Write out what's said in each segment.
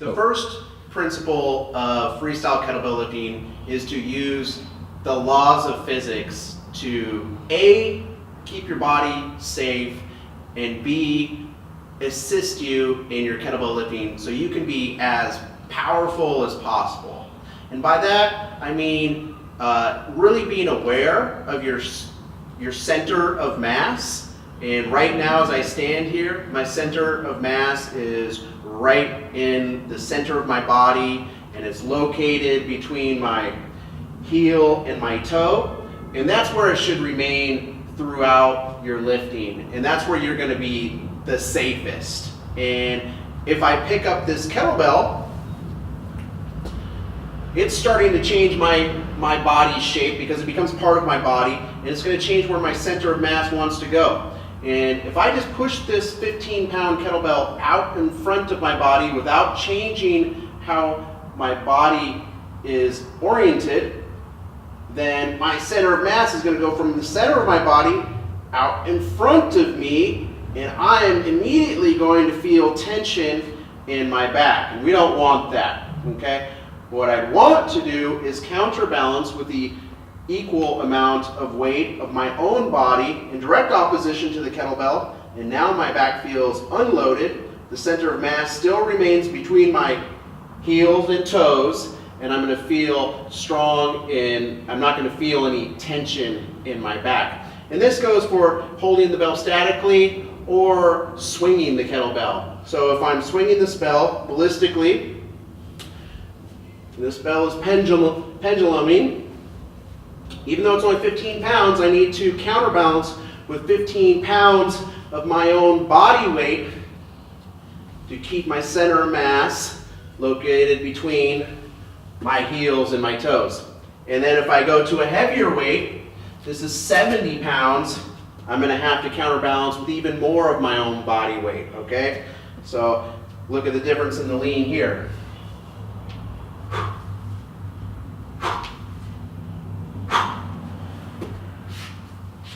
The first principle of freestyle kettlebell lifting is to use the laws of physics to A, keep your body safe, and B, assist you in your kettlebell lifting so you can be as powerful as possible. And by that, I mean really being aware of your center of mass. And right now as I stand here, my center of mass is right in the center of my body, and it's located between my heel and my toe. And that's where it should remain throughout your lifting. And that's where you're gonna be the safest. And if I pick up this kettlebell, it's starting to change my body shape because it becomes part of my body, and it's going to change where my center of mass wants to go. And if I just push this 15-pound kettlebell out in front of my body without changing how my body is oriented, then my center of mass is going to go from the center of my body out in front of me, and I am immediately going to feel tension in my back. And we don't want that, okay? What I want to do is counterbalance with the equal amount of weight of my own body in direct opposition to the kettlebell, and now my back feels unloaded. The center of mass still remains between my heels and toes, and I'm going to feel strong and I'm not going to feel any tension in my back. And this goes for holding the bell statically or swinging the kettlebell. So if I'm swinging this bell ballistically, this bell is penduluming. Even though it's only 15 pounds, I need to counterbalance with 15 pounds of my own body weight to keep my center of mass located between my heels and my toes. And then if I go to a heavier weight, this is 70 pounds, I'm going to have to counterbalance with even more of my own body weight, okay? So look at the difference in the lean here.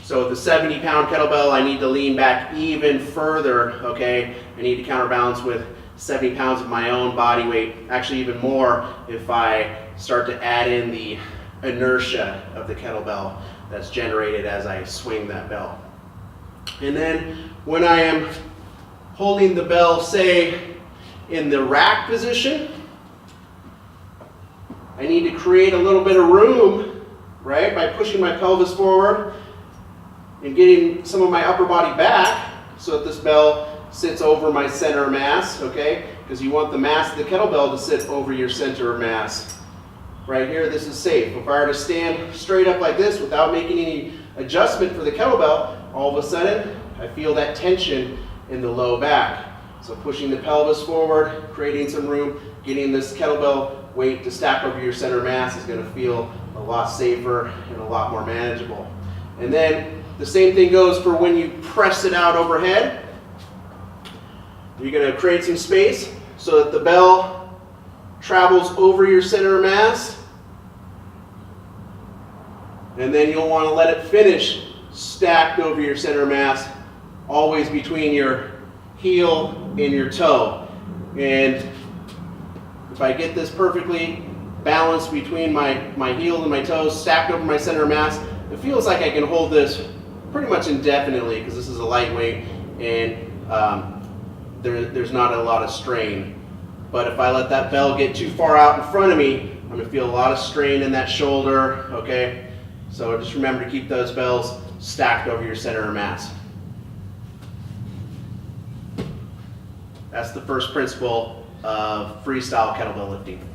So with the 70-pound kettlebell, I need to lean back even further, okay? I need to counterbalance with 70 pounds of my own body weight, actually even more if I start to add in the inertia of the kettlebell that's generated as I swing that bell. And then when I am holding the bell, say, in the rack position, I need to create a little bit of room, right, by pushing my pelvis forward and getting some of my upper body back so that this bell sits over my center of mass, okay? Because you want the mass of the kettlebell to sit over your center of mass. Right here, this is safe. If I were to stand straight up like this without making any adjustment for the kettlebell, all of a sudden, I feel that tension in the low back. So pushing the pelvis forward, creating some room, getting this kettlebell weight to stack over your center of mass is going to feel a lot safer and a lot more manageable. And then the same thing goes for when you press it out overhead. You're going to create some space so that the bell travels over your center of mass. And then you'll want to let it finish stacked over your center of mass, always between your heel and your toe. And if I get this perfectly balanced between my heel and my toes, stacked over my center of mass, it feels like I can hold this pretty much indefinitely because this is a lightweight and there's not a lot of strain. But if I let that bell get too far out in front of me, I'm going to feel a lot of strain in that shoulder, okay? So just remember to keep those bells stacked over your center of mass. That's the first principle of freestyle kettlebell lifting.